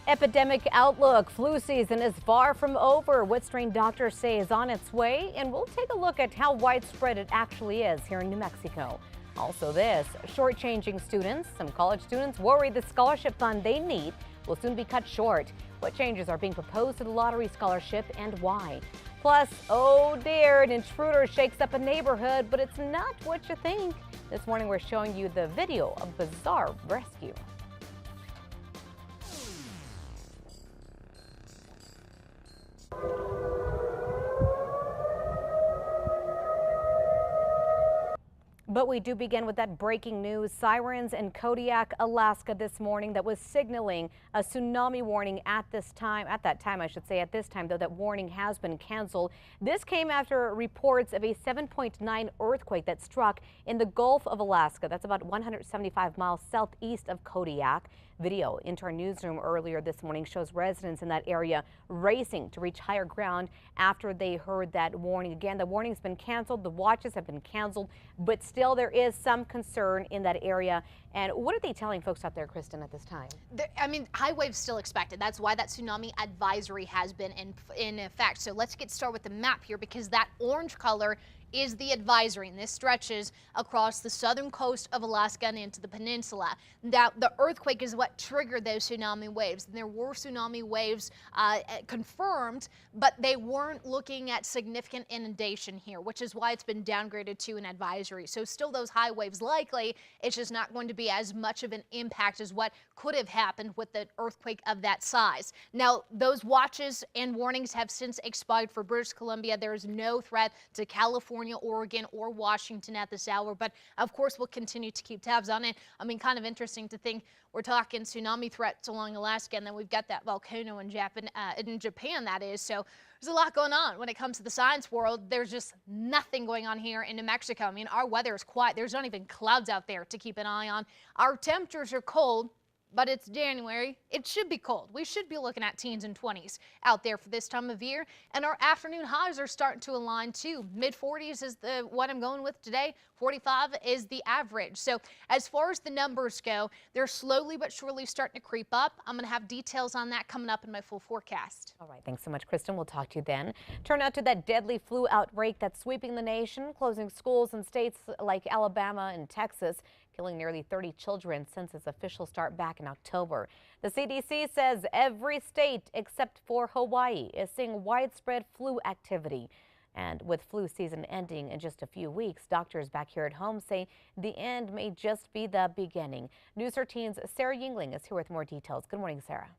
Epidemic outlook. Flu season is far from over. What strain doctors say is on its way, and we'll take a look at how widespread it actually is here in New Mexico. Also this, shortchanging students. Some college students worry the scholarship fund they need will soon be cut short. What changes are being proposed to the lottery scholarship and why? Plus, oh dear, an intruder shakes up a neighborhood, but it's not what you think. This morning we're showing you the video of bizarre rescue. But we do begin with that breaking news. Sirens in Kodiak, Alaska this morning that was signaling a tsunami warning at this time. At that time, though, that warning has been canceled. This came after reports of a 7.9 earthquake that struck in the Gulf of Alaska. That's about 175 miles southeast of Kodiak. Video into our newsroom earlier this morning shows residents in that area racing to reach higher ground after they heard that warning. Again, the warning's been canceled. The watches have been canceled, but still there is some concern in that area. And what are they telling folks out there, Kristen, at this time? High waves still expected. That's why that tsunami advisory has been in effect. So let's get started with the map here, because that orange color is the advisory, and this stretches across the southern coast of Alaska and into the peninsula. Now, the earthquake is what triggered those tsunami waves. And there were tsunami waves confirmed, but they weren't looking at significant inundation here, which is why it's been downgraded to an advisory. So still those high waves likely. It's just not going to be as much of an impact as what could have happened with the earthquake of that size. Now, those watches and warnings have since expired for British Columbia. There is no threat to California, Oregon, or Washington at this hour, but of course we'll continue to keep tabs on it. Kind of interesting to think we're talking tsunami threats along Alaska, and then we've got that volcano in Japan, that is. So there's a lot going on when it comes to the science world. There's just nothing going on here in New Mexico. Our weather is quiet. There's not even clouds out there to keep an eye on. Our temperatures are cold, but it's January. It should be cold. We should be looking at teens and 20s out there for this time of year. And our afternoon highs are starting to align too. Mid-40s is what I'm going with today. 45 is the average. So as far as the numbers go, they're slowly but surely starting to creep up. I'm going to have details on that coming up in my full forecast. All right. Thanks so much, Kristen. We'll talk to you then. Turn out to that deadly flu outbreak that's sweeping the nation, closing schools in states like Alabama and Texas, killing nearly 30 children since its official start back in October. The CDC says every state except for Hawaii is seeing widespread flu activity. And with flu season ending in just a few weeks, doctors back here at home say the end may just be the beginning. News 13's Sarah Yingling is here with more details. Good morning, Sarah.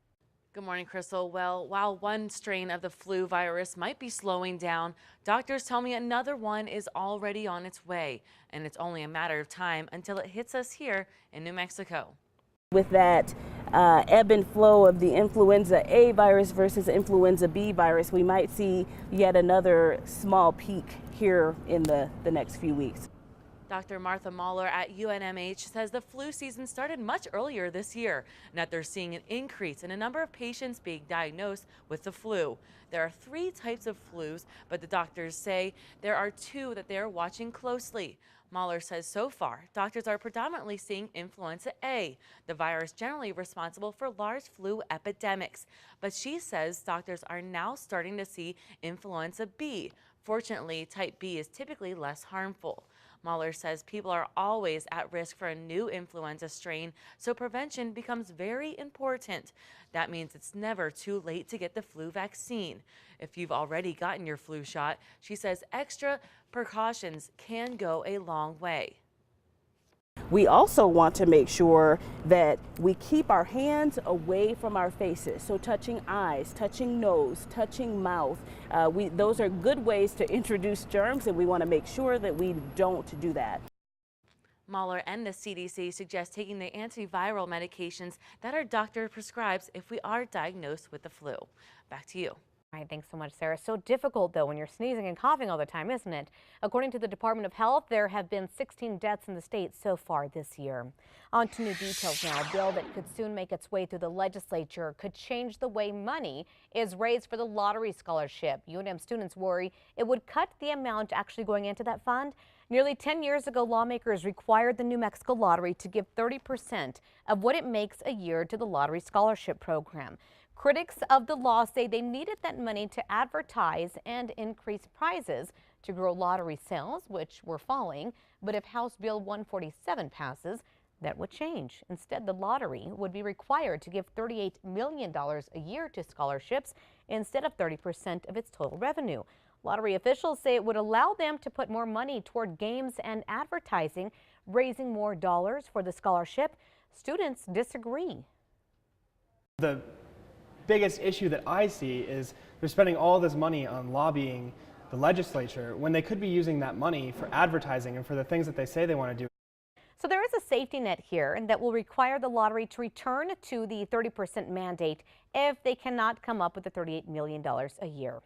Good morning, Crystal. Well, while one strain of the flu virus might be slowing down, doctors tell me another one is already on its way, and it's only a matter of time until it hits us here in New Mexico. With that ebb and flow of the influenza A virus versus influenza B virus, we might see yet another small peak here in the next few weeks. Dr. Martha Mahler at UNMH says the flu season started much earlier this year, and that they're seeing an increase in a number of patients being diagnosed with the flu. There are 3 types of flus, but the doctors say there are 2 that they are watching closely. Mahler says so far, doctors are predominantly seeing influenza A, the virus generally responsible for large flu epidemics. But she says doctors are now starting to see influenza B. Fortunately, type B is typically less harmful. Mahler says people are always at risk for a new influenza strain, so prevention becomes very important. That means it's never too late to get the flu vaccine. If you've already gotten your flu shot, she says extra precautions can go a long way. We also want to make sure that we keep our hands away from our faces. So touching eyes, touching nose, touching mouth, those are good ways to introduce germs, and we want to make sure that we don't do that. Mahler and the CDC suggest taking the antiviral medications that our doctor prescribes if we are diagnosed with the flu. Back to you. All right, thanks so much, Sarah. So difficult, though, when you're sneezing and coughing all the time, isn't it? According to the Department of Health, there have been 16 deaths in the state so far this year. On to new details now. A bill that could soon make its way through the legislature could change the way money is raised for the lottery scholarship. UNM students worry it would cut the amount actually going into that fund. Nearly 10 years ago, lawmakers required the New Mexico Lottery to give 30% of what it makes a year to the lottery scholarship program. Critics of the law say they needed that money to advertise and increase prizes to grow lottery sales, which were falling. But if House Bill 147 passes, that would change. Instead, the lottery would be required to give $38 million a year to scholarships instead of 30% of its total revenue. Lottery officials say it would allow them to put more money toward games and advertising, raising more dollars for the scholarship. Students disagree. The biggest issue that I see is they're spending all this money on lobbying the legislature when they could be using that money for advertising and for the things that they say they want to do. So there is a safety net here that will require the lottery to return to the 30% mandate if they cannot come up with the $38 million a year.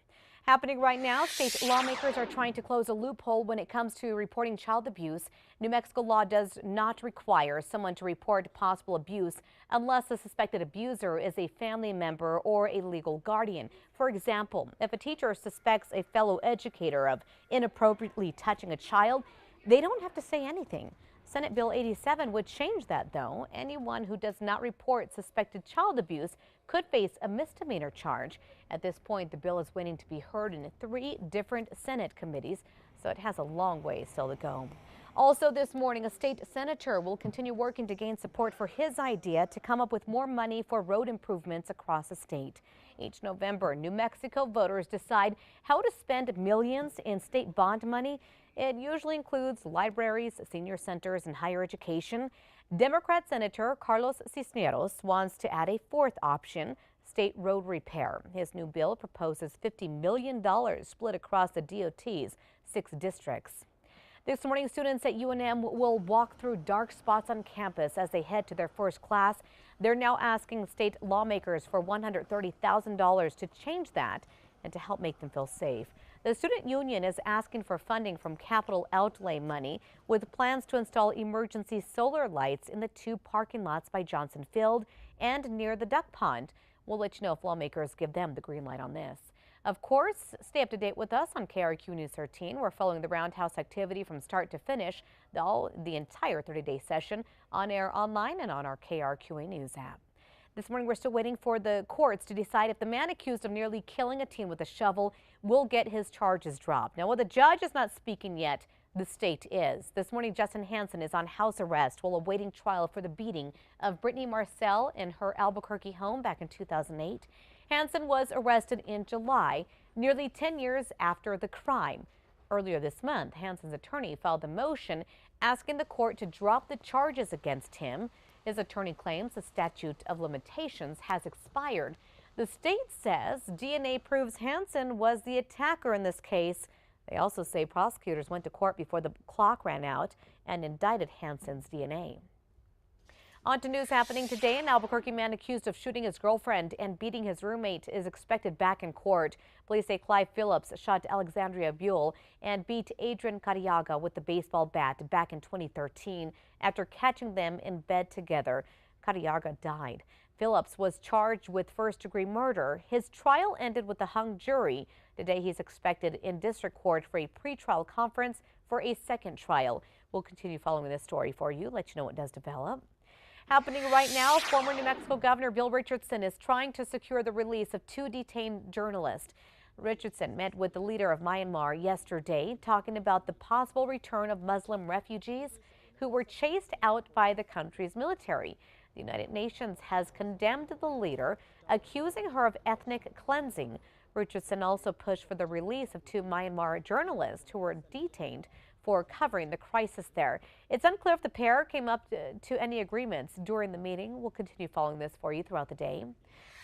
Happening right now, state lawmakers are trying to close a loophole when it comes to reporting child abuse. New Mexico law does not require someone to report possible abuse unless the suspected abuser is a family member or a legal guardian. For example, if a teacher suspects a fellow educator of inappropriately touching a child, they don't have to say anything. Senate Bill 87 would change that, though. Anyone who does not report suspected child abuse could face a misdemeanor charge. At this point, the bill is waiting to be heard in 3 different Senate committees, so it has a long way still to go. Also this morning, a state senator will continue working to gain support for his idea to come up with more money for road improvements across the state. Each November, New Mexico voters decide how to spend millions in state bond money. It usually includes libraries, senior centers, and higher education. Democrat Senator Carlos Cisneros wants to add a 4th option, state road repair. His new bill proposes $50 million split across the DOT's 6 districts. This morning, students at UNM will walk through dark spots on campus as they head to their first class. They're now asking state lawmakers for $130,000 to change that and to help make them feel safe. The student union is asking for funding from capital outlay money with plans to install emergency solar lights in the 2 parking lots by Johnson Field and near the duck pond. We'll let you know if lawmakers give them the green light on this. Of course, stay up to date with us on KRQ News 13. We're following the Roundhouse activity from start to finish, the entire 30-day session on air, online, and on our KRQA News app. This morning, we're still waiting for the courts to decide if the man accused of nearly killing a teen with a shovel will get his charges dropped. Now, while the judge is not speaking yet, the state is. This morning, Justin Hansen is on house arrest while awaiting trial for the beating of Brittany Marcel in her Albuquerque home back in 2008. Hansen was arrested in July, nearly 10 years after the crime. Earlier this month, Hansen's attorney filed a motion asking the court to drop the charges against him. His attorney claims the statute of limitations has expired. The state says DNA proves Hansen was the attacker in this case. They also say prosecutors went to court before the clock ran out and indicted Hansen's DNA. On to news happening today. An Albuquerque man accused of shooting his girlfriend and beating his roommate is expected back in court. Police say Clive Phillips shot Alexandria Buell and beat Adrian Cariaga with the baseball bat back in 2013 after catching them in bed together. Cariaga died. Phillips was charged with first-degree murder. His trial ended with a hung jury. Today he's expected in district court for a pretrial conference for a second trial. We'll continue following this story for you, let you know what does develop. Happening right now, former New Mexico Governor Bill Richardson is trying to secure the release of 2 detained journalists. Richardson met with the leader of Myanmar yesterday, talking about the possible return of Muslim refugees who were chased out by the country's military. The United Nations has condemned the leader, accusing her of ethnic cleansing. Richardson also pushed for the release of 2 Myanmar journalists who were detained for covering the crisis there. It's unclear if the pair came up to any agreements during the meeting. We'll continue following this for you throughout the day.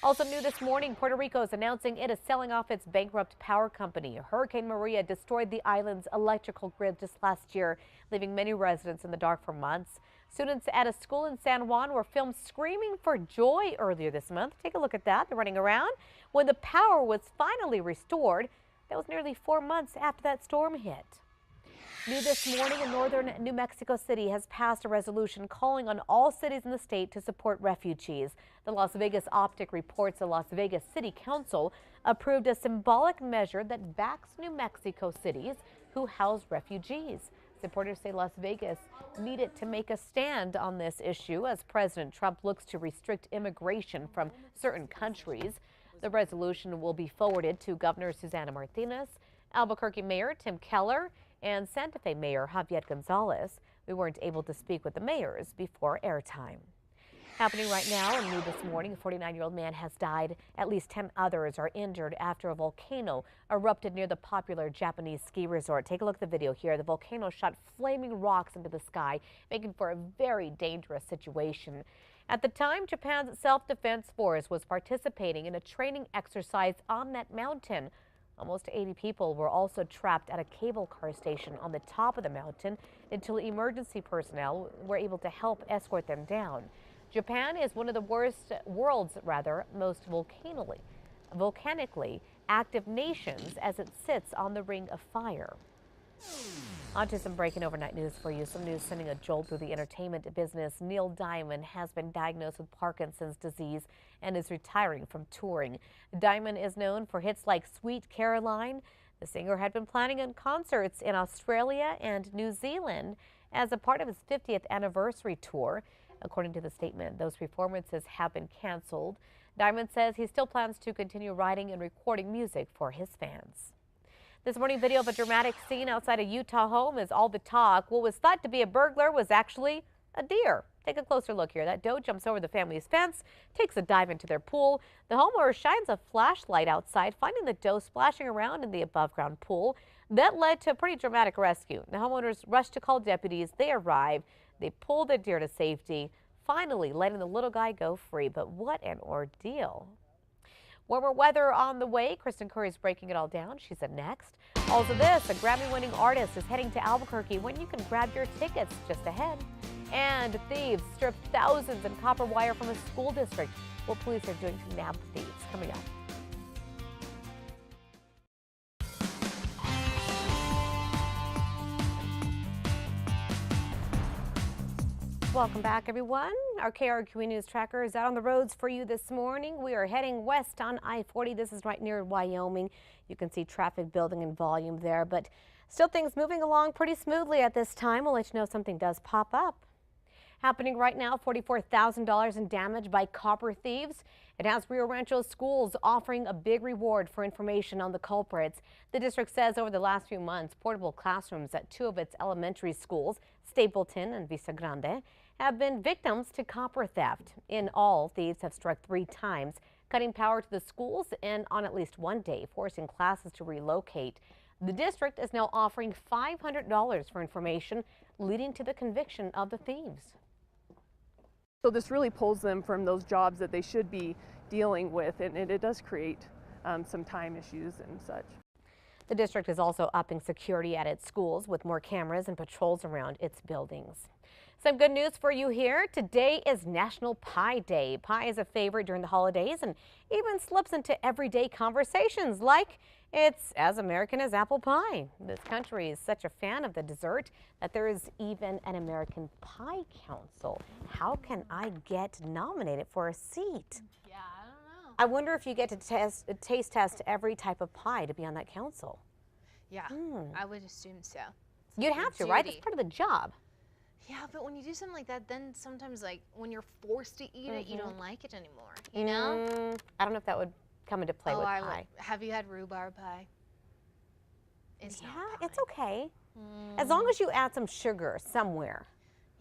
Also new this morning, Puerto Rico is announcing it is selling off its bankrupt power company. Hurricane Maria destroyed the island's electrical grid just last year, leaving many residents in the dark for months. Students at a school in San Juan were filmed screaming for joy earlier this month. Take a look at that. They're running around when the power was finally restored. That was nearly 4 months after that storm hit. New this morning, in northern New Mexico City has passed a resolution calling on all cities in the state to support refugees. The Las Vegas Optic reports the Las Vegas City Council approved a symbolic measure that backs New Mexico cities who house refugees. Supporters say Las Vegas needed to make a stand on this issue as President Trump looks to restrict immigration from certain countries. The resolution will be forwarded to Governor Susana Martinez, Albuquerque Mayor Tim Keller, and Santa Fe Mayor Javier Gonzalez. We weren't able to speak with the mayors before airtime. Happening right now in New this morning, a 49-year-old man has died. At least 10 others are injured after a volcano erupted near the popular Japanese ski resort. Take a look at the video here. The volcano shot flaming rocks into the sky, making for a very dangerous situation. At the time, Japan's self-defense force was participating in a training exercise on that mountain. Almost 80 people were also trapped at a cable car station on the top of the mountain until emergency personnel were able to help escort them down. Japan is one of the world's most volcanically active nations as it sits on the ring of fire. On to some breaking overnight news for you. Some news sending a jolt through the entertainment business. Neil Diamond has been diagnosed with Parkinson's disease and is retiring from touring. Diamond is known for hits like Sweet Caroline. The singer had been planning on concerts in Australia and New Zealand as a part of his 50th anniversary tour. According to the statement, those performances have been canceled. Diamond says he still plans to continue writing and recording music for his fans. This morning, video of a dramatic scene outside a Utah home is all the talk. What was thought to be a burglar was actually a deer. Take a closer look here. That doe jumps over the family's fence, takes a dive into their pool. The homeowner shines a flashlight outside, finding the doe splashing around in the above-ground pool. That led to a pretty dramatic rescue. The homeowners rushed to call deputies. They arrived. They pulled the deer to safety, finally letting the little guy go free. But what an ordeal. Warmer weather on the way. Kristen Curry's breaking it all down. She's up next. Also this, a Grammy-winning artist is heading to Albuquerque when you can grab your tickets just ahead. And thieves stripped thousands in copper wire from a school district. What police are doing to nab thieves coming up. Welcome back, everyone. Our KRQE News Tracker is out on the roads for you this morning. We are heading west on I-40. This is right near Wyoming. You can see traffic building in volume there, but still things moving along pretty smoothly at this time. We'll let you know if something does pop up. Happening right now, $44,000 in damage by copper thieves. It has Rio Rancho schools offering a big reward for information on the culprits. The district says over the last few months, portable classrooms at two of its elementary schools, Stapleton and Vista Grande, have been victims to copper theft. In all, thieves have struck 3 times, cutting power to the schools and on at least one day, forcing classes to relocate. The district is now offering $500 for information, leading to the conviction of the thieves. So this really pulls them from those jobs that they should be dealing with, and it does create some time issues and such. The district is also upping security at its schools with more cameras and patrols around its buildings. Some good news for you here. Today is National Pie Day. Pie is a favorite during the holidays and even slips into everyday conversations like it's as American as apple pie. This country is such a fan of the dessert that there is even an American Pie Council. How can I get nominated for a seat? Yeah, I don't know. I wonder if you get to taste test every type of pie to be on that council. Yeah, I would assume so. You'd have to, right? That's part of the job. Yeah, but when you do something like that, then sometimes, like, when you're forced to eat it, you don't like it anymore, you know? I don't know if that would come into play with pie. Have you had rhubarb pie? It's not pie. It's okay. As long as you add some sugar somewhere.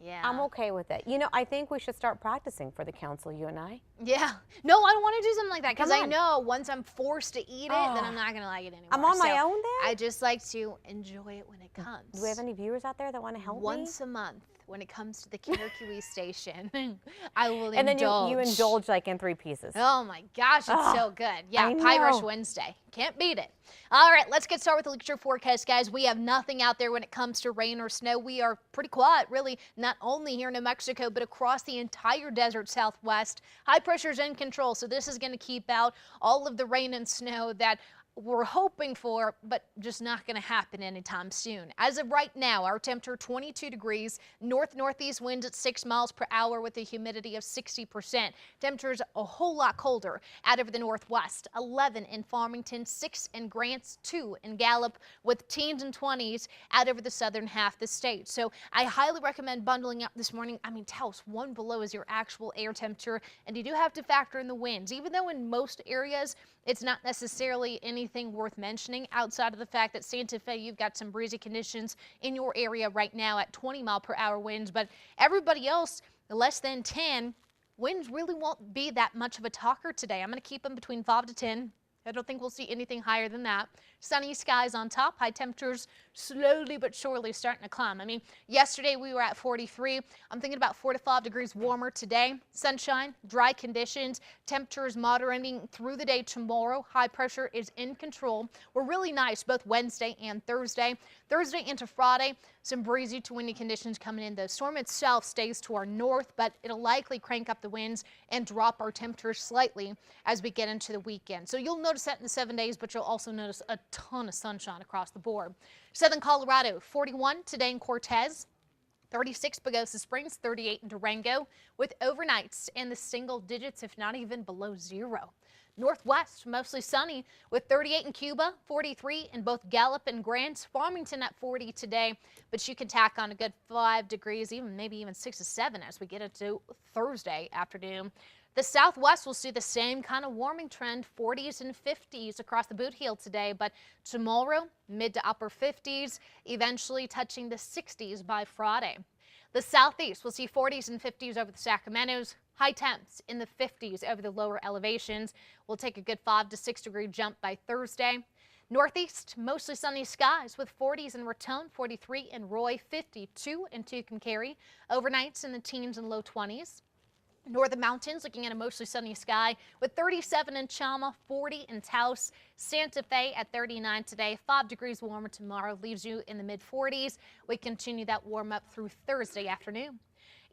Yeah. I'm okay with it. You know, I think we should start practicing for the council, you and I. Yeah. No, I don't want to do something like that because Come I on. know once I'm forced to eat it, then I'm not going to like it anymore. I'm on my So own then? I just like to enjoy it when it comes. Do we have any viewers out there that want to help me? Once a month when it comes to the KRQE station, I will And indulge. then you indulge like in 3 pieces. Oh my gosh, it's so good. Yeah, I Pie Rush know. Wednesday. Can't beat it. All right, let's get started with the future forecast, guys. We have nothing out there when it comes to rain or snow. We are pretty quiet, really, not only here in New Mexico, but across the entire desert Southwest. High pressure's in control, so this is going to keep out all of the rain and snow that we're hoping for, but just not going to happen anytime soon. As of right now, our temperature 22 degrees, northeast winds at 6 miles per hour with a humidity of 60%. Temperatures a whole lot colder out over the northwest. 11 in Farmington, 6 in Grants, 2 in Gallup, with teens and 20s out over the southern half of the state. So I highly recommend bundling up this morning. I mean, Taos, 1 below is your actual air temperature, and you do have to factor in the winds. Even though in most areas it's not necessarily anything worth mentioning outside of the fact that Santa Fe, you've got some breezy conditions in your area right now at 20-mile-per-hour winds, but everybody else less than 10. Winds really won't be that much of a talker today. I'm going to keep them between 5 to 10. I don't think we'll see anything higher than that. Sunny skies on top, high temperatures slowly but surely starting to climb. I mean, yesterday we were at 43. I'm thinking about 4 to 5 degrees warmer today. Sunshine, dry conditions, temperatures moderating through the day tomorrow. High pressure is in control. We're really nice both Wednesday and Thursday. Thursday into Friday, some breezy to windy conditions coming in. The storm itself stays to our north, but it'll likely crank up the winds and drop our temperatures slightly as we get into the weekend. So you'll notice that in the 7 days, but you'll also notice a ton of sunshine across the board. Southern Colorado, 41 today in Cortez, 36 Pagosa Springs, 38 in Durango, with overnights in the single digits, if not even below 0. Northwest, mostly sunny with 38 in Cuba, 43 in both Gallup and Grants. Farmington at 40 today, but you can tack on a good 5 degrees, maybe even 6 to 7 as we get into Thursday afternoon. The Southwest will see the same kind of warming trend, 40s and 50s across the boot heel today, but tomorrow, mid to upper 50s, eventually touching the 60s by Friday. The Southeast will see 40s and 50s over the Sacramentos, high temps in the 50s over the lower elevations. We'll take a good 5 to 6 degree jump by Thursday. Northeast, mostly sunny skies with 40s in Raton, 43 in Roy, 52 in Tucumcari. Overnights in the teens and low 20s. Northern Mountains looking at a mostly sunny sky with 37 in Chama, 40 in Taos. Santa Fe at 39 today, 5 degrees warmer tomorrow, leaves you in the mid-40s. We continue that warm up through Thursday afternoon.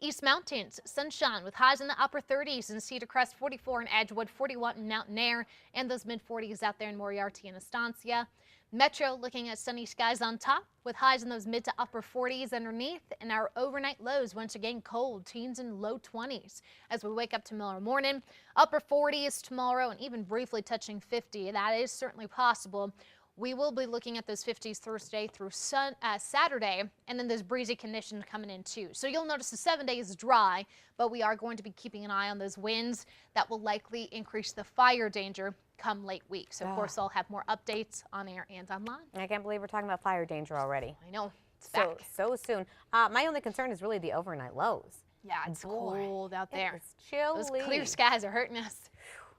East Mountains, sunshine with highs in the upper 30s in Cedar Crest, 44 in Edgewood, 41 in Mountain Air, and those mid-40s out there in Moriarty and Estancia. Metro looking at sunny skies on top with highs in those mid to upper 40s underneath, and our overnight lows once again cold, teens and low 20s as we wake up tomorrow morning. Upper 40s tomorrow and even briefly touching 50. That is certainly possible. We will be looking at those 50s Thursday through Saturday, and then those breezy conditions coming in too. So you'll notice the 7 days is dry, but we are going to be keeping an eye on those winds that will likely increase the fire danger come late week. So of course I'll have more updates on air and online. I can't believe we're talking about fire danger already. I know. It's so soon. My only concern is really the overnight lows. Yeah, it's cold out there. It's chilly. Those clear skies are hurting us.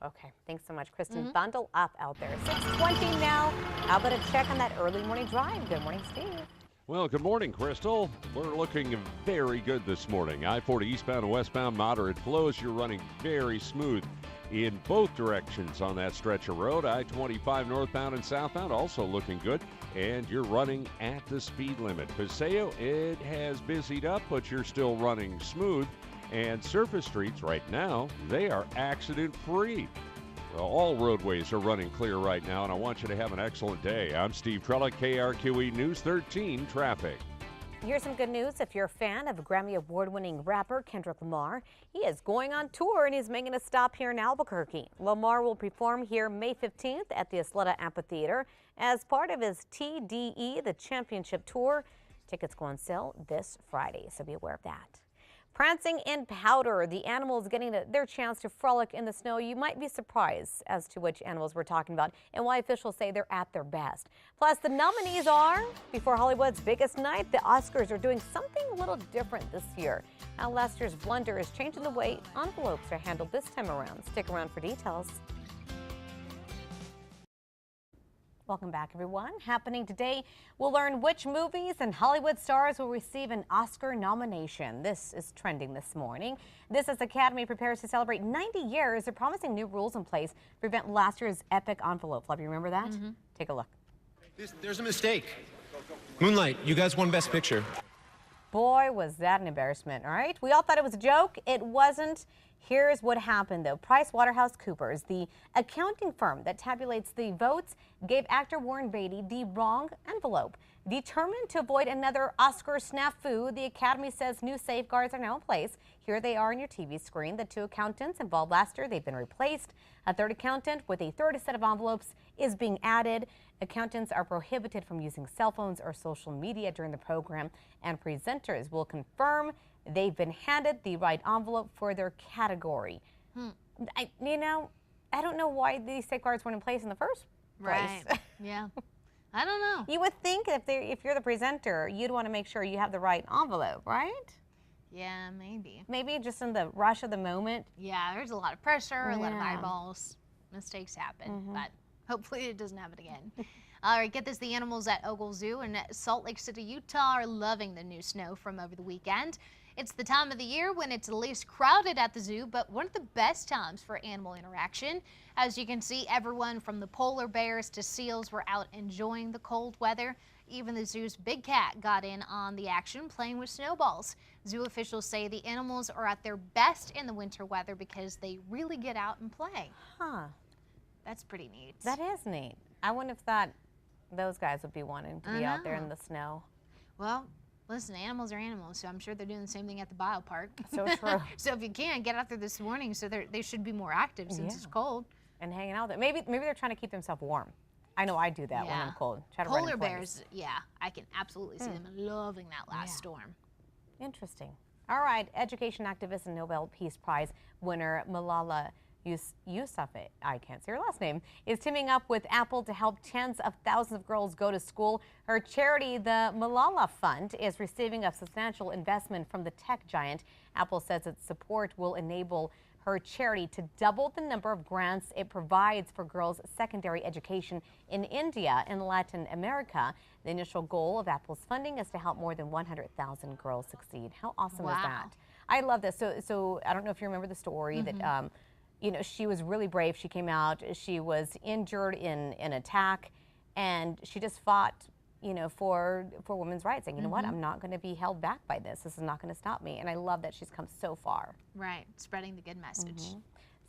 Okay, thanks so much, Kristen. Bundle up out there. 6:20 now. How about a check on that early morning drive? Good morning, Steve. Well, good morning, Crystal. We're looking very good this morning. I-40 eastbound and westbound moderate flows. You're running very smooth in both directions on that stretch of road. I-25 northbound and southbound also looking good, and you're running at the speed limit. Paseo, it has busied up, but you're still running smooth. And surface streets right now, they are accident-free. Well, all roadways are running clear right now, and I want you to have an excellent day. I'm Steve Trella, KRQE News 13 Traffic. Here's some good news. If you're a fan of Grammy Award-winning rapper Kendrick Lamar, he is going on tour and he's making a stop here in Albuquerque. Lamar will perform here May 15th at the Isleta Amphitheater as part of his TDE, the Championship Tour. Tickets go on sale this Friday, so be aware of that. Prancing in powder, the animals getting their chance to frolic in the snow. You might be surprised as to which animals we're talking about and why officials say they're at their best. Plus, the nominees are, before Hollywood's biggest night, the Oscars are doing something a little different this year. Now, last year's blunder is changing the way envelopes are handled this time around. Stick around for details. Welcome back, everyone. Happening today, we'll learn which movies and Hollywood stars will receive an Oscar nomination. This is trending this morning. This as Academy prepares to celebrate 90 years. They're promising new rules in place to prevent last year's epic envelope flub. You remember that? Take a look. There's a mistake. Moonlight, you guys won Best Picture. Boy, was that an embarrassment, all right? We all thought it was a joke. It wasn't. Here's what happened, though. PricewaterhouseCoopers, the accounting firm that tabulates the votes, gave actor Warren Beatty the wrong envelope. Determined to avoid another Oscar snafu, the Academy says new safeguards are now in place. Here they are on your TV screen. The 2 accountants involved last year, they've been replaced. A 3rd accountant with a 3rd set of envelopes is being added. Accountants are prohibited from using cell phones or social media during the program, and presenters will confirm they've been handed the right envelope for their category. I don't know why these safeguards weren't in place in the first place. Right. Yeah. I don't know. You would think if you're the presenter, you'd want to make sure you have the right envelope, right? Yeah, maybe. Maybe just in the rush of the moment. Yeah, there's a lot of pressure, a lot of Yeah. eyeballs. Mistakes happen, but hopefully it doesn't happen again. All right, get this. The animals at Ogle Zoo in Salt Lake City, Utah are loving the new snow from over the weekend. It's the time of the year when it's the least crowded at the zoo, but one of the best times for animal interaction. As you can see, everyone from the polar bears to seals were out enjoying the cold weather. Even the zoo's big cat got in on the action playing with snowballs. Zoo officials say the animals are at their best in the winter weather because they really get out and play. Huh. That's pretty neat. That is neat. I wouldn't have thought those guys would be wanting to be out there in the snow. Well, listen, animals are animals, so I'm sure they're doing the same thing at the biopark. So true. So if you can, get out there this morning so they should be more active since it's cold. And hanging out there. Maybe they're trying to keep themselves warm. I know I do that when I'm cold. Try to run in Polar place. bears, yeah, I can absolutely see them loving that last storm. Interesting. All right, education activist and Nobel Peace Prize winner Malala Yousafzai, I can't say her last name, is teaming up with Apple to help tens of thousands of girls go to school. Her charity, the Malala Fund, is receiving a substantial investment from the tech giant. Apple says its support will enable her charity to double the number of grants it provides for girls' secondary education in India and Latin America. The initial goal of Apple's funding is to help more than 100,000 girls succeed. How awesome is that? I love this. So I don't know if you remember the story that she was really brave. She came out. She was injured in an attack, and she just fought, for women's rights, saying, you know what, I'm not going to be held back by this. This is not going to stop me. And I love that she's come so far. Right, spreading the good message.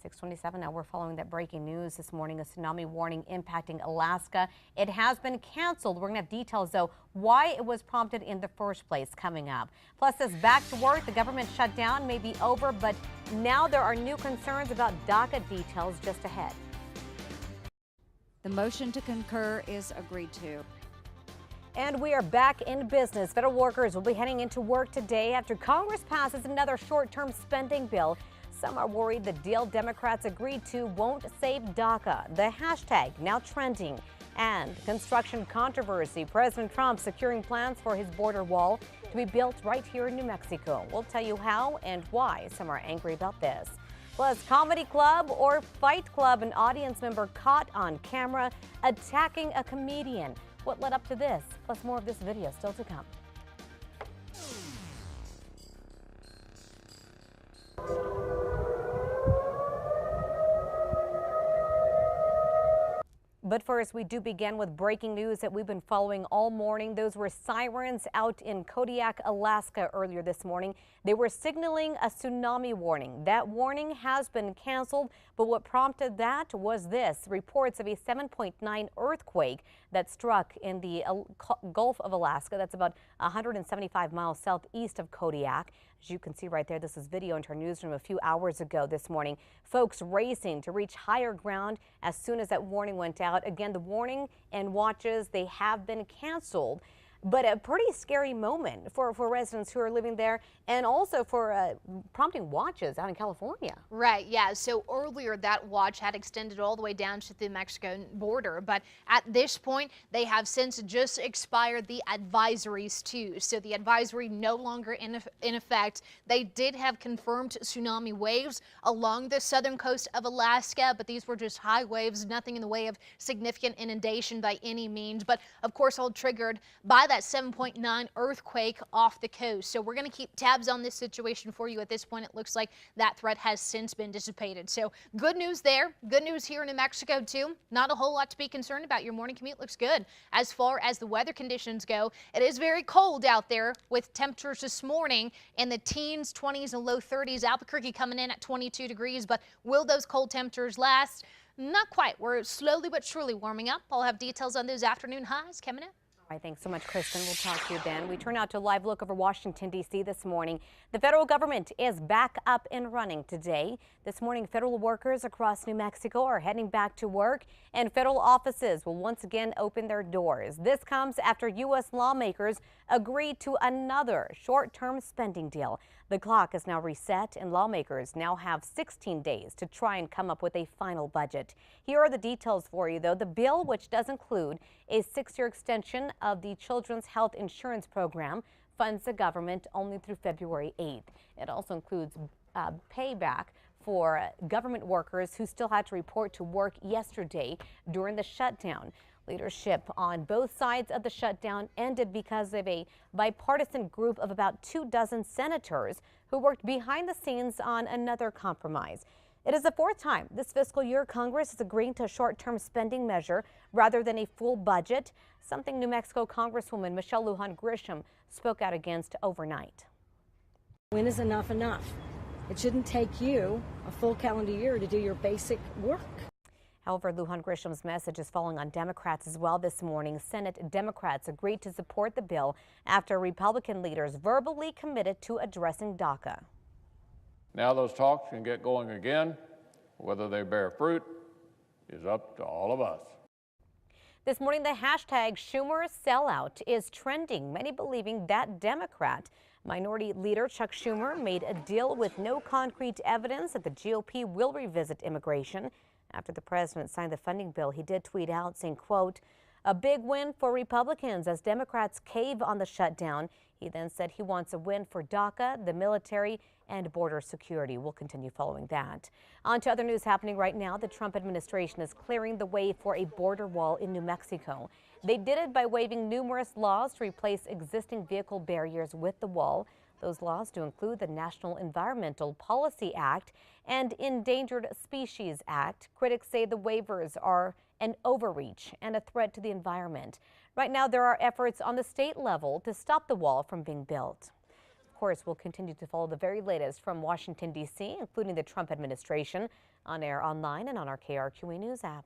6:27 now. We're following that breaking news this morning. A tsunami warning impacting Alaska. It has been canceled. We're going to have details, though, why it was prompted in the first place coming up. Plus, this back to work. The government shutdown may be over, but now there are new concerns about DACA details just ahead. The motion to concur is agreed to. And we are back in business. Federal workers will be heading into work today after Congress passes another short-term spending bill. Some are worried the deal Democrats agreed to won't save DACA. The hashtag now trending. And construction controversy. President Trump securing plans for his border wall to be built right here in New Mexico. We'll tell you how and why some are angry about this. Plus, comedy club or fight club, an audience member caught on camera attacking a comedian. What led up to this? Plus, more of this video still to come. But first, we do begin with breaking news that we've been following all morning. Those were sirens out in Kodiak, Alaska earlier this morning. They were signaling a tsunami warning. That warning has been canceled, but what prompted that was this. Reports of a 7.9 earthquake that struck in the Gulf of Alaska. That's about 175 miles southeast of Kodiak. As you can see right there, this is video into our newsroom a few hours ago this morning. Folks racing to reach higher ground as soon as that warning went out. Again, the warning and watches, they have been canceled. But a pretty scary moment for residents who are living there, and also for prompting watches out in California. Right, yeah. So earlier that watch had extended all the way down to the Mexican border, but at this point they have since just expired the advisories too. So the advisory no longer in effect. They did have confirmed tsunami waves along the southern coast of Alaska, but these were just high waves, nothing in the way of significant inundation by any means. But of course, all triggered by that 7.9 earthquake off the coast. So we're going to keep tabs on this situation for you. At this point, it looks like that threat has since been dissipated. So good news there. Good news here in New Mexico, too. Not a whole lot to be concerned about. Your morning commute looks good. As far as the weather conditions go, it is very cold out there with temperatures this morning in the teens, 20s, and low 30s. Albuquerque coming in at 22 degrees. But will those cold temperatures last? Not quite. We're slowly but surely warming up. I'll have details on those afternoon highs coming up. All right, thanks so much, Kristen. We'll talk to you then. We turn out to a live look over Washington, D.C. this morning. The federal government is back up and running today. This morning, federal workers across New Mexico are heading back to work, and federal offices will once again open their doors. This comes after U.S. lawmakers agreed to another short-term spending deal. The clock is now reset, and lawmakers now have 16 days to try and come up with a final budget. Here are the details for you, though. The bill, which does include a 6-year extension of the Children's Health Insurance Program, funds the government only through February 8th. It also includes payback for government workers who still had to report to work yesterday during the shutdown. Leadership on both sides of the shutdown ended because of a bipartisan group of about 24 senators who worked behind the scenes on another compromise. It is the 4th time this fiscal year Congress is agreeing to a short-term spending measure rather than a full budget, something New Mexico Congresswoman Michelle Lujan Grisham spoke out against overnight. When is enough enough? It shouldn't take you a full calendar year to do your basic work. However, Lujan Grisham's message is falling on Democrats as well this morning. Senate Democrats agreed to support the bill after Republican leaders verbally committed to addressing DACA. Now those talks can get going again. Whether they bear fruit is up to all of us. This morning, the hashtag Schumer sellout is trending, many believing that Democrat Minority Leader Chuck Schumer made a deal with no concrete evidence that the GOP will revisit immigration. After the president signed the funding bill, he did tweet out saying, quote, "A big win for Republicans as Democrats cave on the shutdown." He then said he wants a win for DACA, the military, and border security. We'll continue following that. On to other news happening right now. The Trump administration is clearing the way for a border wall in New Mexico. They did it by waiving numerous laws to replace existing vehicle barriers with the wall. Those laws do include the National Environmental Policy Act and Endangered Species Act. Critics say the waivers are an overreach and a threat to the environment. Right now, there are efforts on the state level to stop the wall from being built. Of course, we'll continue to follow the very latest from Washington, D.C., including the Trump administration, on air, online, and on our KRQE News app.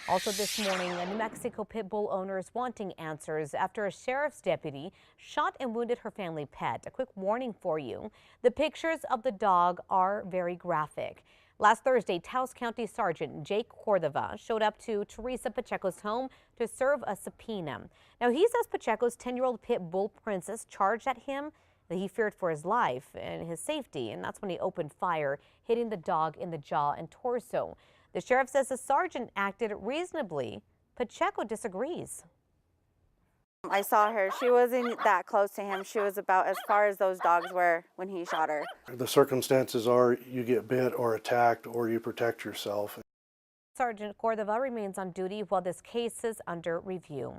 Also this morning, New Mexico pit bull owners wanting answers after a sheriff's deputy shot and wounded her family pet. A quick warning for you. The pictures of the dog are very graphic. Last Thursday, Taos County Sergeant Jake Cordova showed up to Teresa Pacheco's home to serve a subpoena. Now, he says Pacheco's 10-year-old pit bull Princess charged at him that he feared for his life and his safety, and that's when he opened fire, hitting the dog in the jaw and torso. The sheriff says the sergeant acted reasonably. Pacheco disagrees. I saw her. She wasn't that close to him. She was about as far as those dogs were when he shot her. The circumstances are you get bit or attacked or you protect yourself. Sergeant Cordova remains on duty while this case is under review.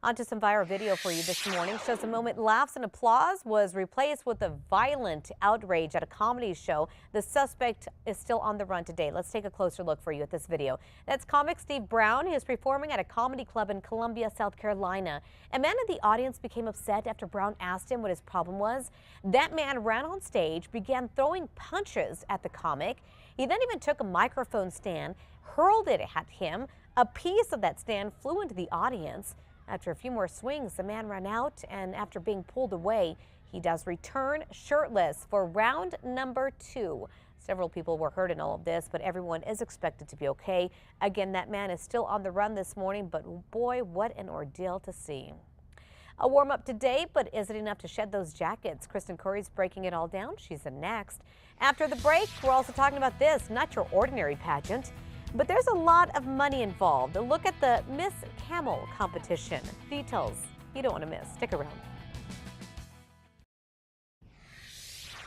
On to some viral video for you this morning. Shows the moment laughs and applause was replaced with a violent outrage at a comedy show. The suspect is still on the run today. Let's take a closer look for you at this video. That's comic Steve Brown. He is performing at a comedy club in Columbia, South Carolina. A man in the audience became upset after Brown asked him what his problem was. That man ran on stage, began throwing punches at the comic. He then even took a microphone stand, hurled it at him. A piece of that stand flew into the audience. After a few more swings, the man ran out, and after being pulled away, he does return shirtless for round number 2. Several people were hurt in all of this, but everyone is expected to be okay. Again, that man is still on the run this morning, but boy, what an ordeal to see. A warm up today, but is it enough to shed those jackets? Kristen Curry's breaking it all down. She's in next. After the break, we're also talking about this, not your ordinary pageant. But there's a lot of money involved. A look at the Miss Camel competition. Details you don't want to miss. Stick around.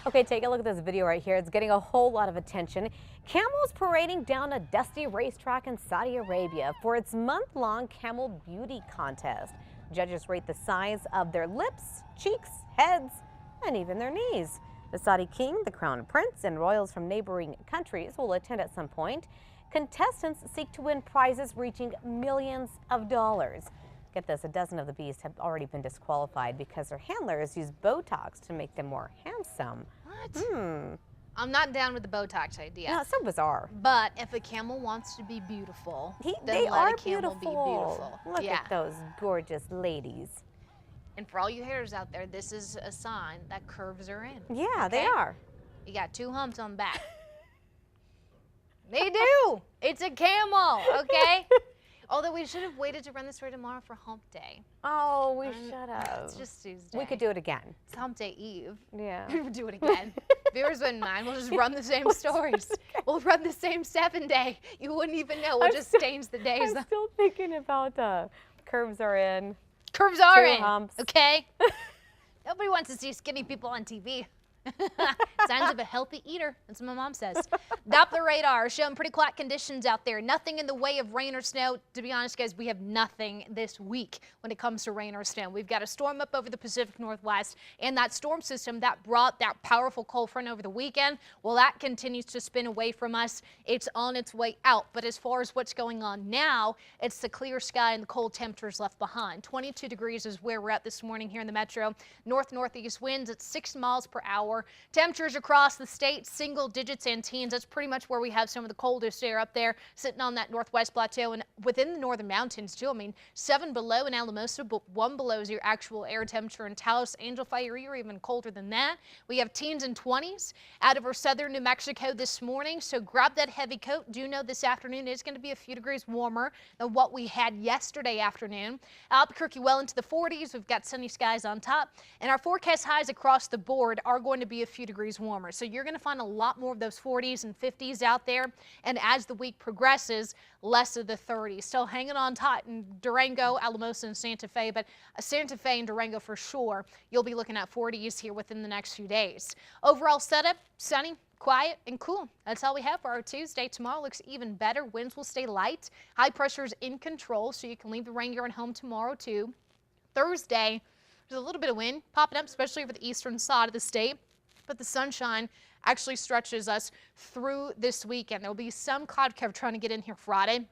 Okay, take a look at this video right here. It's getting a whole lot of attention. Camels parading down a dusty racetrack in Saudi Arabia for its month-long camel beauty contest. Judges rate the size of their lips, cheeks, heads, and even their knees. The Saudi king, the crown prince, and royals from neighboring countries will attend at some point. Contestants seek to win prizes reaching millions of dollars. Get this, a dozen of the beasts have already been disqualified because their handlers use Botox to make them more handsome. What? I'm not down with the Botox idea. No, it's so bizarre. But if a camel wants to be beautiful, then they let are a camel be beautiful. Look at those gorgeous ladies. And for all you haters out there, this is a sign that curves are in. Yeah, they are. You got 2 humps on the back. They do. It's a camel, okay? Although we should have waited to run this race tomorrow for hump day. Oh, we should have. It's just Tuesday. We could do it again. It's hump day eve. Yeah. We would do it again. Viewers wouldn't mind. We'll just run the same stories. We'll run the same 7-day. You wouldn't even know. We'll just change the days. I'm still thinking about curves are in. Curves are 2 in. humps. Okay? Nobody wants to see skinny people on TV. Signs of a healthy eater, that's what my mom says. Doppler radar showing pretty quiet conditions out there. Nothing in the way of rain or snow. To be honest, guys, we have nothing this week when it comes to rain or snow. We've got a storm up over the Pacific Northwest, and that storm system that brought that powerful cold front over the weekend, well, that continues to spin away from us. It's on its way out. But as far as what's going on now, it's the clear sky and the cold temperatures left behind. 22 degrees is where we're at this morning here in the metro. North-northeast winds at 6 miles per hour. Temperatures across the state, single digits and teens. That's pretty much where we have some of the coldest air up there, sitting on that northwest plateau and within the northern mountains too. I mean, 7 below in Alamosa, but 1 below is your actual air temperature in Taos, Angel Fire, you're even colder than that. We have teens and 20s out over southern New Mexico this morning, so grab that heavy coat. Do know this afternoon is going to be a few degrees warmer than what we had yesterday afternoon. Albuquerque well into the 40s. We've got sunny skies on top, and our forecast highs across the board are going to be a few degrees warmer. So you're going to find a lot more of those 40s and 50s out there. And as the week progresses, less of the 30s. Still hanging on tight in Durango, Alamosa, and Santa Fe. But Santa Fe and Durango for sure, you'll be looking at 40s here within the next few days. Overall setup, sunny, quiet, and cool. That's all we have for our Tuesday. Tomorrow looks even better. Winds will stay light. High pressure is in control, so you can leave the rain gear at home tomorrow too. Thursday, there's a little bit of wind popping up, especially over the eastern side of the state. But the sunshine actually stretches us through this weekend. There will be some cloud cover trying to get in here Friday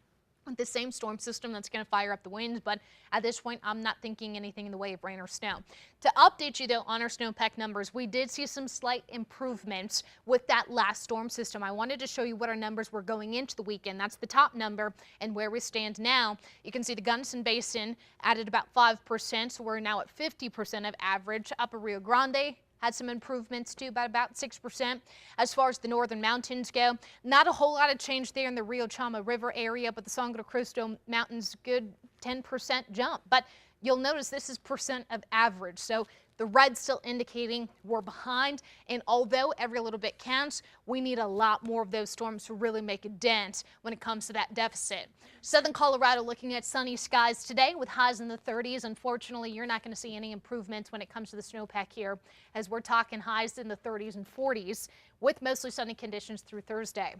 with the same storm system that's going to fire up the winds. But at this point, I'm not thinking anything in the way of rain or snow. To update you, though, on our snowpack numbers, we did see some slight improvements with that last storm system. I wanted to show you what our numbers were going into the weekend. That's the top number and where we stand now. You can see the Gunnison Basin added about 5%. So we're now at 50% of average. Upper Rio Grande had some improvements too, by about 6%. As far as the northern mountains go, not a whole lot of change there in the Rio Chama River area, but the Sangre Cristo Mountains, good 10% jump. But you'll notice this is percent of average. So the red still indicating we're behind. And although every little bit counts, we need a lot more of those storms to really make a dent when it comes to that deficit. Southern Colorado looking at sunny skies today with highs in the 30s. Unfortunately, you're not going to see any improvements when it comes to the snowpack here, as we're talking highs in the 30s and 40s with mostly sunny conditions through Thursday.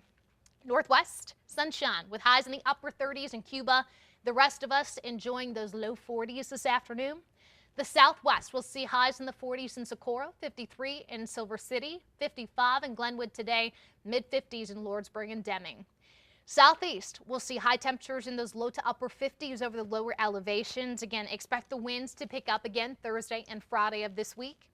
Northwest, sunshine with highs in the upper 30s in Cuba. The rest of us enjoying those low 40s this afternoon. The Southwest will see highs in the 40s in Socorro, 53 in Silver City, 55 in Glenwood today, mid-50s in Lordsburg and Deming. Southeast will see high temperatures in those low to upper 50s over the lower elevations. Again, expect the winds to pick up again Thursday and Friday of this week.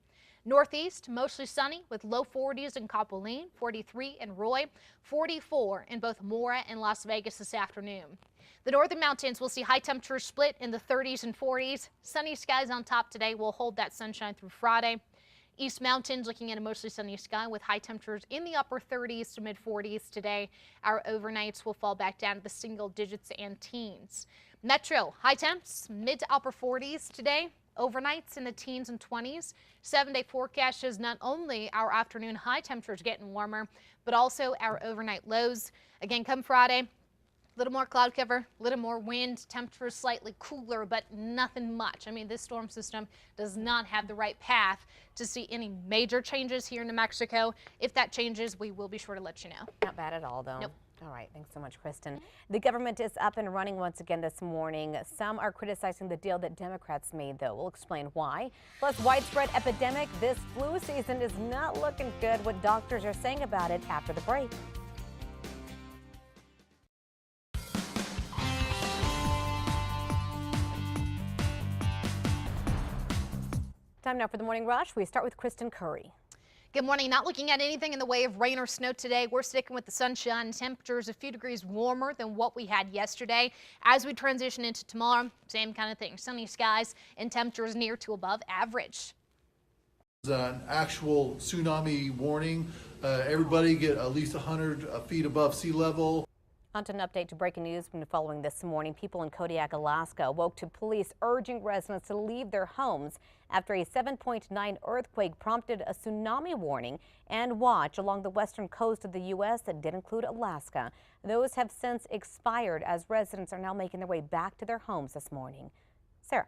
Northeast, mostly sunny with low 40s in Capulín, 43 in Roy, 44 in both Mora and Las Vegas this afternoon. The northern mountains will see high temperatures split in the 30s and 40s. Sunny skies on top today will hold that sunshine through Friday. East Mountains looking at a mostly sunny sky with high temperatures in the upper 30s to mid 40s today. Our overnights will fall back down to the single digits and teens. Metro, high temps, mid to upper 40s today. Overnights in the teens and 20s. 7-day forecast shows not only our afternoon high temperatures getting warmer, but also our overnight lows. Again, come Friday, a little more cloud cover, a little more wind, temperatures slightly cooler, but nothing much. I mean, this storm system does not have the right path to see any major changes here in New Mexico. If that changes, we will be sure to let you know. Not bad at all, though. Nope. All right, thanks so much, Kristen. The government is up and running once again this morning. Some are criticizing the deal that Democrats made, though. We'll explain why. Plus, widespread epidemic. This flu season is not looking good. What doctors are saying about it after the break. Time now for the Morning Rush. We start with Kristen Curry. Good morning. Not looking at anything in the way of rain or snow today. We're sticking with the sunshine. Temperatures a few degrees warmer than what we had yesterday. As we transition into tomorrow, same kind of thing. Sunny skies and temperatures near to above average. An actual tsunami warning. Everybody get at least 100 feet above sea level. On to an update to breaking news from following this morning. People in Kodiak, Alaska woke to police urging residents to leave their homes after a 7.9 earthquake prompted a tsunami warning and watch along the western coast of the U.S. that did include Alaska. Those have since expired as residents are now making their way back to their homes this morning. Sarah.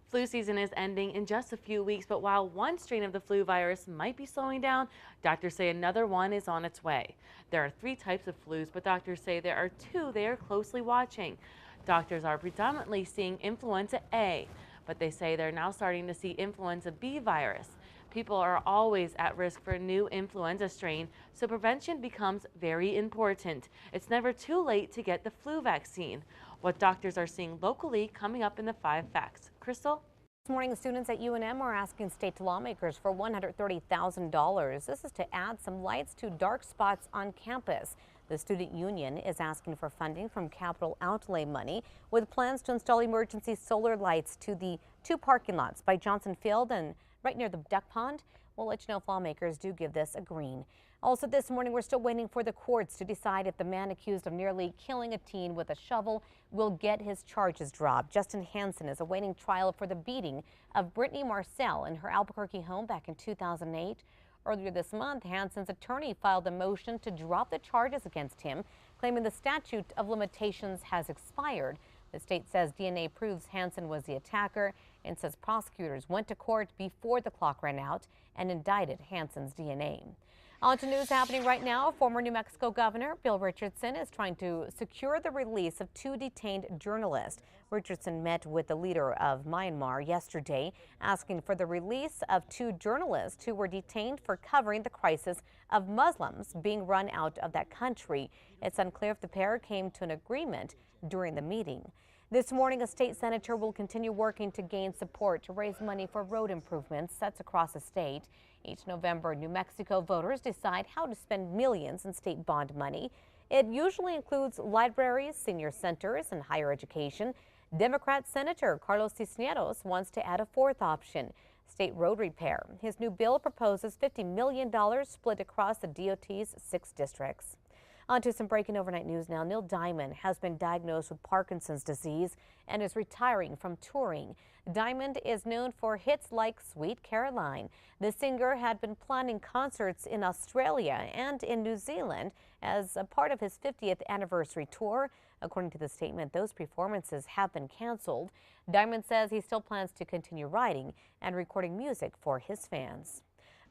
Flu season is ending in just a few weeks, but while one strain of the flu virus might be slowing down, doctors say another one is on its way. There are 3 types of flus, but doctors say there are 2 they are closely watching. Doctors are predominantly seeing influenza A, but they say they're now starting to see influenza B virus. People are always at risk for a new influenza strain, so prevention becomes very important. It's never too late to get the flu vaccine. What doctors are seeing locally coming up in the 5 Facts. Crystal? This morning, students at UNM are asking state lawmakers for $130,000. This is to add some lights to dark spots on campus. The student union is asking for funding from capital outlay money with plans to install emergency solar lights to the 2 parking lots by Johnson Field and right near the duck pond. We'll let you know if lawmakers do give this a green. Also this morning, we're still waiting for the courts to decide if the man accused of nearly killing a teen with a shovel will get his charges dropped. Justin Hansen is awaiting trial for the beating of Brittany Marcel in her Albuquerque home back in 2008. Earlier this month, Hansen's attorney filed a motion to drop the charges against him, claiming the statute of limitations has expired. The state says DNA proves Hansen was the attacker and says prosecutors went to court before the clock ran out and indicted Hansen's DNA. On to news happening right now. Former New Mexico Governor Bill Richardson is trying to secure the release of 2 detained journalists. Richardson met with the leader of Myanmar yesterday, asking for the release of 2 journalists who were detained for covering the crisis of Muslims being run out of that country. It's unclear if the pair came to an agreement during the meeting. This morning, a state senator will continue working to gain support to raise money for road improvements that's across the state. Each November, New Mexico voters decide how to spend millions in state bond money. It usually includes libraries, senior centers, and higher education. Democrat Senator Carlos Cisneros wants to add a 4th option, state road repair. His new bill proposes $50 million split across the DOT's 6 districts. On to some breaking overnight news now. Neil Diamond has been diagnosed with Parkinson's disease and is retiring from touring. Diamond is known for hits like Sweet Caroline. The singer had been planning concerts in Australia and in New Zealand as a part of his 50th anniversary tour. According to the statement, those performances have been canceled. Diamond says he still plans to continue writing and recording music for his fans.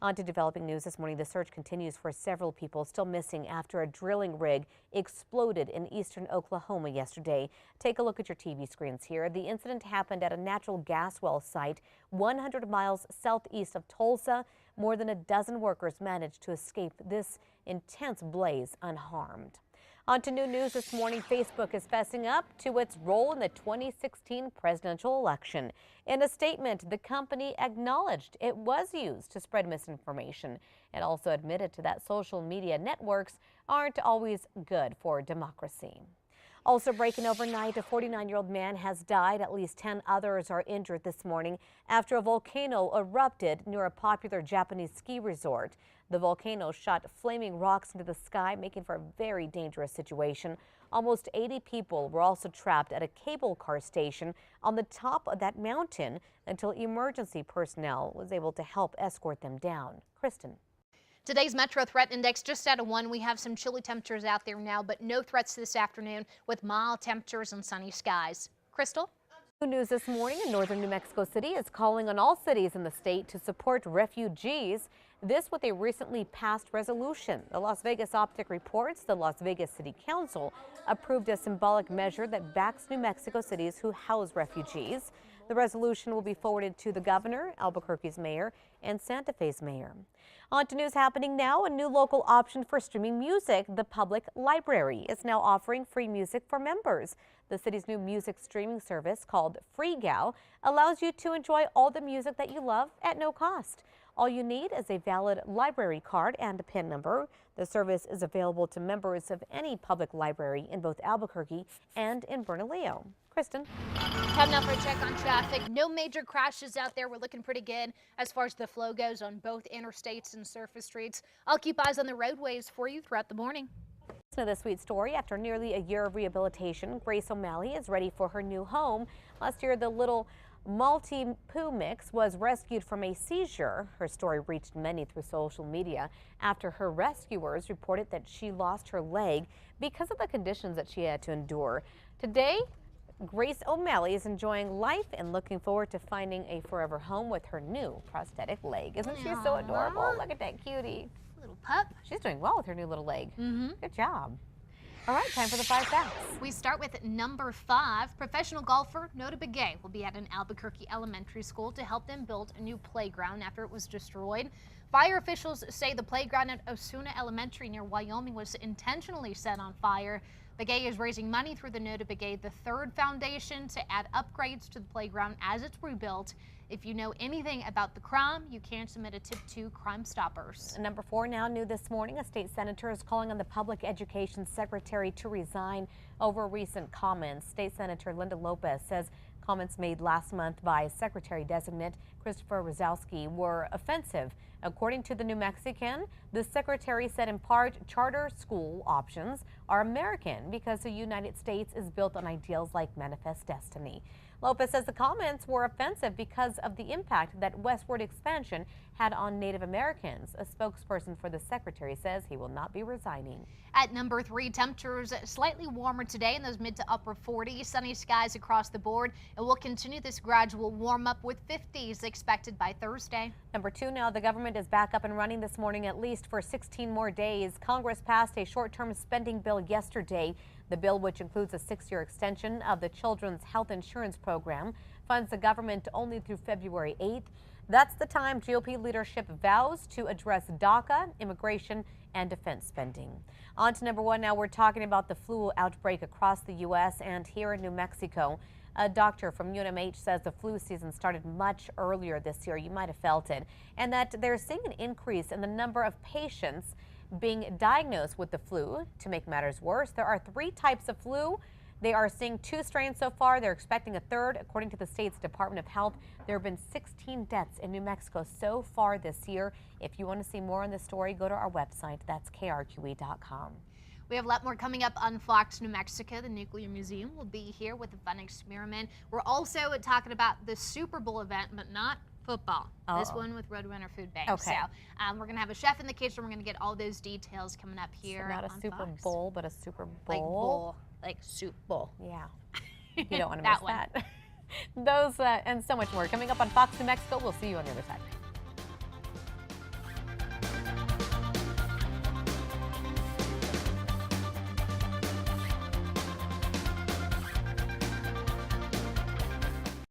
On to developing news this morning. The search continues for several people still missing after a drilling rig exploded in eastern Oklahoma yesterday. Take a look at your TV screens here. The incident happened at a natural gas well site 100 miles southeast of Tulsa. More than a dozen workers managed to escape this intense blaze unharmed. On to new news this morning. Facebook is fessing up to its role in the 2016 presidential election. In a statement, the company acknowledged it was used to spread misinformation. It also admitted to that social media networks aren't always good for democracy. Also breaking overnight, a 49-year-old man has died. At least 10 others are injured this morning after a volcano erupted near a popular Japanese ski resort. The volcano shot flaming rocks into the sky, making for a very dangerous situation. Almost 80 people were also trapped at a cable car station on the top of that mountain until emergency personnel was able to help escort them down. Kristen. Today's Metro Threat Index just at a 1. We have some chilly temperatures out there now, but no threats this afternoon with mild temperatures and sunny skies. Crystal? News this morning in northern New Mexico City is calling on all cities in the state to support refugees. This with a recently passed resolution. The Las Vegas Optic reports the Las Vegas City Council approved a symbolic measure that backs New Mexico cities who house refugees. The resolution will be forwarded to the governor, Albuquerque's mayor, and Santa Fe's mayor. On to news happening now. A new local option for streaming music. The public library is now offering free music for members. The city's new music streaming service, called FreeGal, allows you to enjoy all the music that you love at no cost. All you need is a valid library card and a PIN number. The service is available to members of any public library in both Albuquerque and in Bernalillo. Kristen. Time now for a check on traffic. No major crashes out there. We're looking pretty good as far as the flow goes on both interstates and surface streets. I'll keep eyes on the roadways for you throughout the morning. To the sweet story, after nearly a year of rehabilitation, Grace O'Malley is ready for her new home. Last year, the little Maltese-Poo mix was rescued from a seizure. Her story reached many through social media after her rescuers reported that she lost her leg because of the conditions that she had to endure. Today, Grace O'Malley is enjoying life and looking forward to finding a forever home with her new prosthetic leg. Isn't she so adorable? Look at that cutie. Little pup. She's doing well with her new little leg. Good job. All right, time for the 5 facts. We start with number 5. Professional golfer Nota Begay will be at an Albuquerque elementary school to help them build a new playground after it was destroyed. Fire officials say the playground at Osuna Elementary near Wyoming was intentionally set on fire. Begay is raising money through the Nota Begay III Foundation to add upgrades to the playground as it's rebuilt. If you know anything about the crime, you can submit a tip to Crime Stoppers. Number 4 now, new this morning, a state senator is calling on the public education secretary to resign over recent comments. State Senator Linda Lopez says comments made last month by Secretary-designate Christopher Rosowski were offensive. According to the New Mexican, the secretary said in part, charter school options are American because the United States is built on ideals like manifest destiny. Lopez says the comments were offensive because of the impact that westward expansion had on Native Americans. A spokesperson for the secretary says he will not be resigning. At number 3, temperatures slightly warmer today in those mid to upper 40s. Sunny skies across the board, and we'll continue this gradual warm up with 50s expected by Thursday. Number 2 now, the government is back up and running this morning at least for 16 more days. Congress passed a short-term spending bill yesterday. The bill, which includes a 6-year extension of the Children's Health Insurance Program, funds the government only through February 8th. That's the time GOP leadership vows to address DACA, immigration, and defense spending. On to number 1 now. We're talking about the flu outbreak across the U.S. and here in New Mexico. A doctor from UNMH says the flu season started much earlier this year. You might have felt it. And that they're seeing an increase in the number of patients being diagnosed with the flu. To make matters worse, there are 3 types of flu. They are seeing 2 strains so far. They're expecting a 3rd. According to the state's Department of Health, there have been 16 deaths in New Mexico so far this year. If you want to see more on this story, go to our website. That's krqe.com. We have a lot more coming up on Fox New Mexico. The Nuclear Museum will be here with a fun experiment. We're also talking about the Super Bowl event, but not football. This one with Roadrunner Food Bank. Okay. So we're going to have a chef in the kitchen. We're going to get all those details coming up here. So not a on Super Fox. Bowl, but a Super Bowl. Like bowl. Like soup bowl. Yeah. You don't want to That miss that. Those and so much more coming up on Fox New Mexico. We'll see you on the other side.